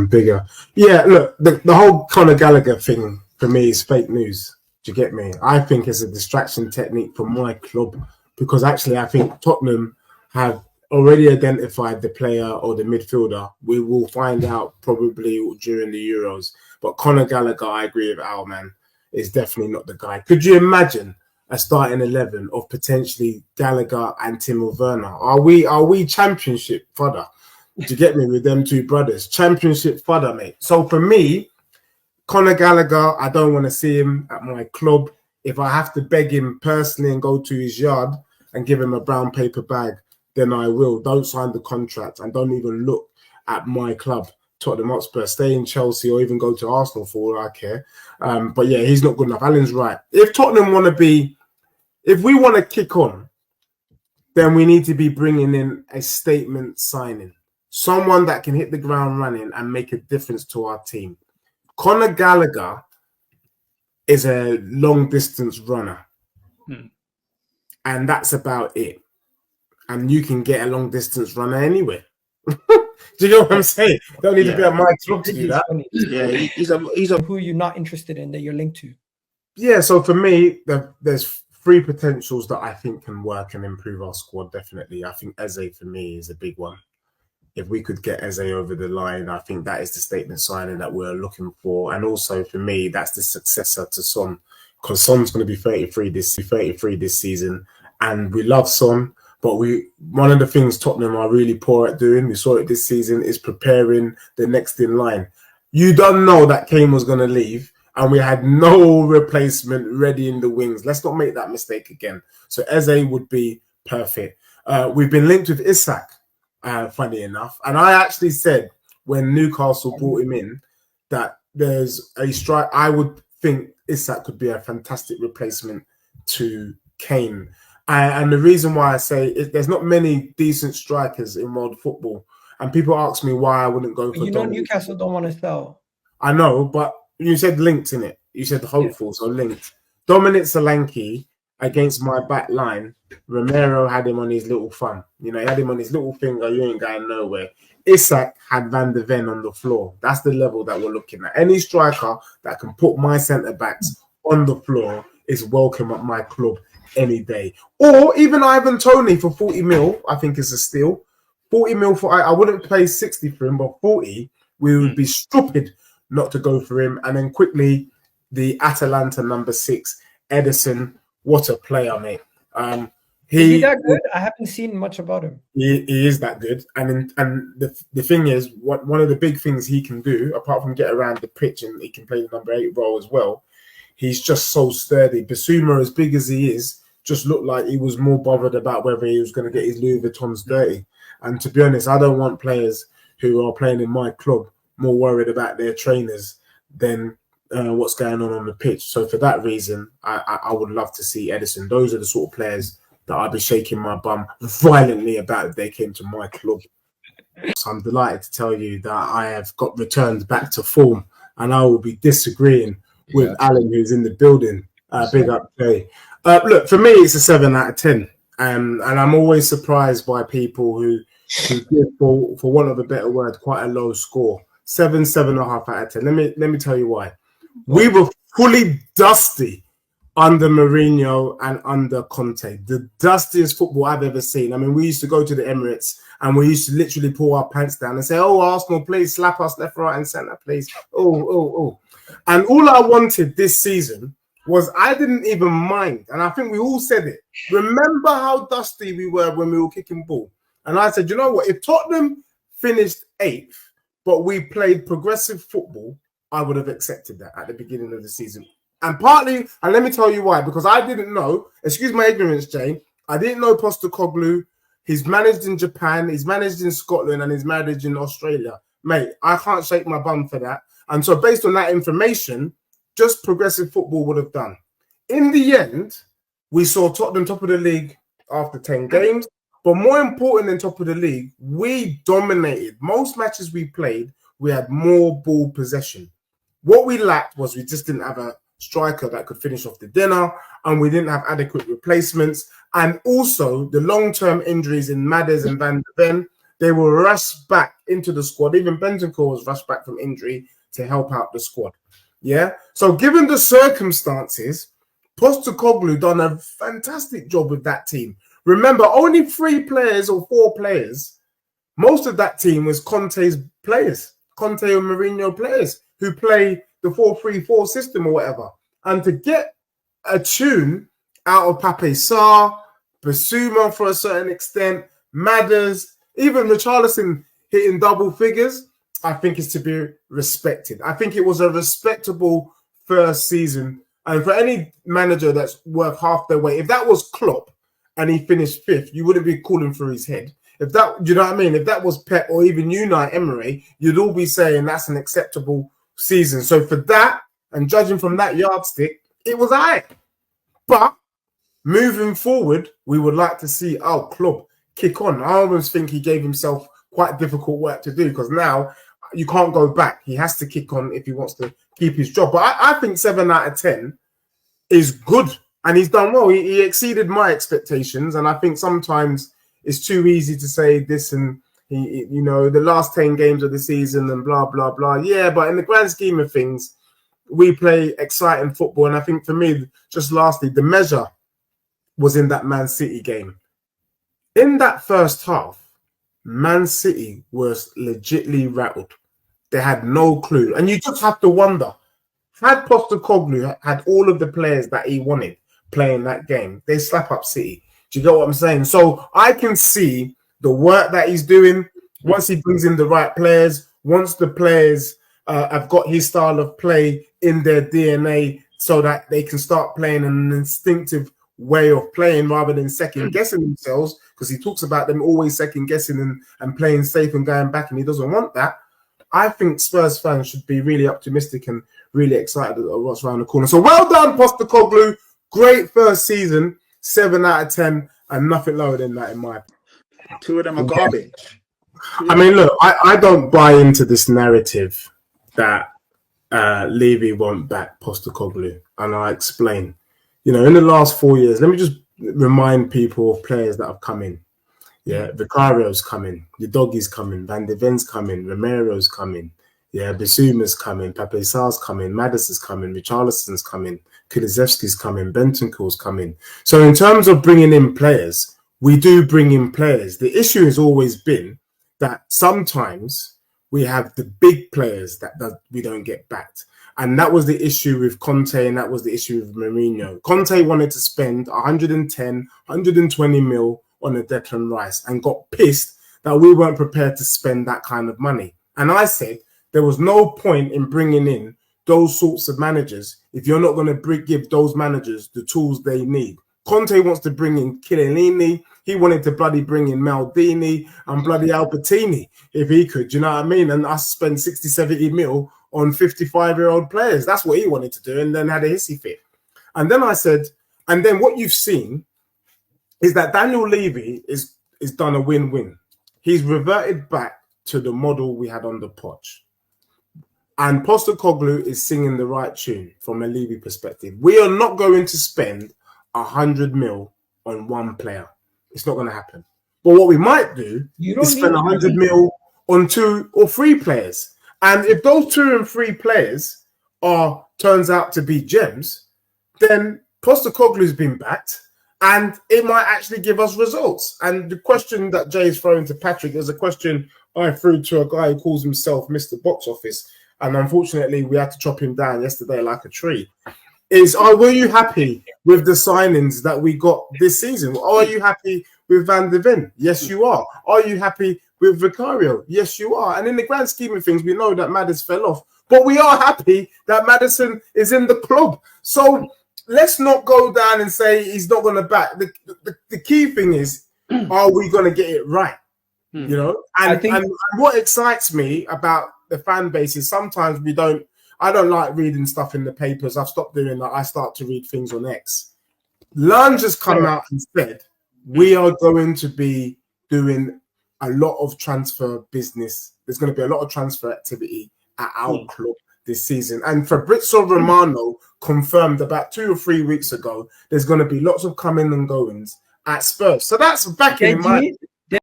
Bigger. Yeah, look, the whole Conor Gallagher thing for me is fake news. Do you get me? I think it's a distraction technique for my club because actually I think Tottenham have already identified the player or the midfielder. We will find out probably during the Euros. But Conor Gallagher, I agree with Al, man, is definitely not the guy. Could you imagine a starting 11 of potentially Gallagher and Timo Werner? Are we championship fodder? Do you get me with them two brothers? Championship fodder, mate. So for me, Conor Gallagher, I don't want to see him at my club. If I have to beg him personally and go to his yard and give him a brown paper bag, then I will. Don't sign the contract and don't even look at my club, Tottenham Hotspur. Stay in Chelsea or even go to Arsenal for all I care. But yeah, he's not good enough. Alan's right. If Tottenham want to be, if we want to kick on, then we need to be bringing in a statement signing. Someone that can hit the ground running and make a difference to our team. Conor Gallagher is a long-distance runner. And that's about it. And you can get a long-distance runner anywhere. Do you know what I'm saying? Don't need to be at my club to do that. Yeah, he's a who you're not interested in that you're linked to. Yeah, so for me, there's three potentials that I think can work and improve our squad, definitely. I think Eze, for me, is a big one. If we could get Eze over the line, I think that is the statement signing that we're looking for. And also, for me, that's the successor to Son. Because Son's going to be 33 this season. And we love Son. But one of the things Tottenham are really poor at doing, we saw it this season, is preparing the next in line. You don't know that Kane was going to leave. And we had no replacement ready in the wings. Let's not make that mistake again. So Eze would be perfect. We've been linked with Isak. Funny enough. And I actually said when Newcastle brought him in that there's a strike. I would think Isak could be a fantastic replacement to Kane. And the reason why I say there's not many decent strikers in world football. And people ask me why I wouldn't go for Newcastle don't want to sell. I know, but you said linked in it. You said hopeful, so linked. Dominic Solanke against my back line, Romero had him on his little thumb. You know, he had him on his little finger. You ain't going nowhere. Isak had Van de Ven on the floor. That's the level that we're looking at. Any striker that can put my centre-backs on the floor is welcome at my club any day. Or even Ivan Toney for 40 mil, I think is a steal. 40 mil for, I wouldn't pay 60 for him, but 40, we would be stupid not to go for him. And then quickly, the Atalanta number 6, Edison. What a player, mate. Is he that good? I haven't seen much about him. He is that good. And the thing is, one of the big things he can do, apart from get around the pitch and he can play the number 8 role as well, he's just so sturdy. Basuma, as big as he is, just looked like he was more bothered about whether he was going to get his Louis Vuittons dirty. And to be honest, I don't want players who are playing in my club more worried about their trainers than what's going on the pitch. So for that reason, I would love to see Edison. Those are the sort of players that I'd be shaking my bum violently about if they came to my club. So I'm delighted to tell you that I have got returned back to form, and I will be disagreeing with Alan, who's in the building. Big up, Jay. Look, for me, it's a 7 out of 10. And I'm always surprised by people who give, for want of a better word, quite a low score. 7.5 out of 10. Let me tell you why. We were fully dusty under Mourinho and under Conte. The dustiest football I've ever seen. I mean, we used to go to the Emirates and we used to literally pull our pants down and say, "Oh, Arsenal, please slap us left, right, and centre, please." Oh. And all I wanted this season was I didn't even mind. And I think we all said it. Remember how dusty we were when we were kicking ball? And I said, you know what? If Tottenham finished 8th, but we played progressive football, I would have accepted that at the beginning of the season. And partly, and let me tell you why, because I didn't know, excuse my ignorance, Jane, I didn't know Postecoglou. He's managed in Japan, he's managed in Scotland, and he's managed in Australia. Mate, I can't shake my bum for that. And so based on that information, just progressive football would have done. In the end, we saw Tottenham top of the league after 10 games. But more important than top of the league, we dominated. Most matches we played, we had more ball possession. What we lacked was we just didn't have a striker that could finish off the dinner, and we didn't have adequate replacements. And also the long-term injuries in Madders and Van de Ven, they were rushed back into the squad. Even Bentancur was rushed back from injury to help out the squad. Yeah. So given the circumstances, Postecoglou done a fantastic job with that team. Remember, only 3 players or 4 players. Most of that team was Conte's players, Conte and Mourinho players who play the 4-3-4 system or whatever. And to get a tune out of Pape Sarr, Basuma for a certain extent, Madders, even Richarlison hitting double figures, I think is to be respected. I think it was a respectable first season. And for any manager that's worth half their weight, if that was Klopp and he finished 5th, you wouldn't be calling for his head. If that, do you know what I mean? If that was Pep or even Unai Emery, you'd all be saying that's an acceptable season. So for that, and judging from that yardstick, it was aight. But moving forward, we would like to see our club kick on. I almost think he gave himself quite difficult work to do because now you can't go back. He has to kick on if he wants to keep his job. But I think 7 out of 10 is good. And he's done well. He exceeded my expectations. And I think sometimes it's too easy to say this and, you know, the last 10 games of the season and blah, blah, blah. Yeah, but in the grand scheme of things, we play exciting football. And I think for me, just lastly, the measure was in that Man City game. In that first half, Man City was legitly rattled. They had no clue. And you just have to wonder, had Postecoglou had all of the players that he wanted playing that game, they slap up City. Do you get what I'm saying? So I can see the work that he's doing once he brings in the right players, once the players have got his style of play in their DNA so that they can start playing an instinctive way of playing rather than second guessing themselves, because he talks about them always second guessing and playing safe and going back, and he doesn't want that. I think Spurs fans should be really optimistic and really excited at what's around the corner. So well done, Postecoglou. Great first season, 7 out of 10, and nothing lower than that in my opinion. 2 of them are garbage. I mean, look, I don't buy into this narrative that Levy won't back Postecoglou, and I'll explain. You know, in the last 4 years, let me just remind people of players that have come in. Yeah, Vicario's coming, the doggy's coming, Van de Ven's coming, Romero's coming, yeah, Basuma's coming, Pape Sarr's coming, Madison's coming, Richarlison's coming, Kulusevski's coming, Bentancur's coming. So in terms of bringing in players, we do bring in players. The issue has always been that sometimes we have the big players that we don't get backed. And that was the issue with Conte, and that was the issue with Mourinho. Conte wanted to spend 110, 120 mil on a Declan Rice and got pissed that we weren't prepared to spend that kind of money. And I said there was no point in bringing in those sorts of managers if you're not going to give those managers the tools they need. Conte wants to bring in Chiellini. He wanted to bloody bring in Maldini and bloody Albertini if he could, you know what I mean? And us spend 60, 70 mil on 55-year-old players. That's what he wanted to do, and then had a hissy fit. And then I said, and then what you've seen is that Daniel Levy is done a win-win. He's reverted back to the model we had under Poch. And Postecoglou is singing the right tune from a Levy perspective. We are not going to spend 100 mil on one player. It's not going to happen. But what we might do is spend 100 mil on 2 or 3 players. And if those 2 and 3 players turns out to be gems, then Postecoglou's been backed, and it might actually give us results. And the question that Jay is throwing to Patrick is a question I threw to a guy who calls himself Mr. Box Office, and unfortunately we had to chop him down yesterday like a tree. Were you happy with the signings that we got this season? Are you happy with Van de Ven? Yes, you are. Are you happy with Vicario? Yes, you are. And in the grand scheme of things, we know that Maddis fell off, but we are happy that Maddison is in the club. So let's not go down and say he's not going to back. The key thing is, are we going to get it right? You know, and what excites me about the fan base is sometimes I don't like reading stuff in the papers. I've stopped doing that. I start to read things on X. Lange has come out and said, we are going to be doing a lot of transfer business. There's going to be a lot of transfer activity at our club this season. And Fabrizio Romano confirmed about 2 or 3 weeks ago, there's going to be lots of coming and goings at Spurs. So that's backing in my...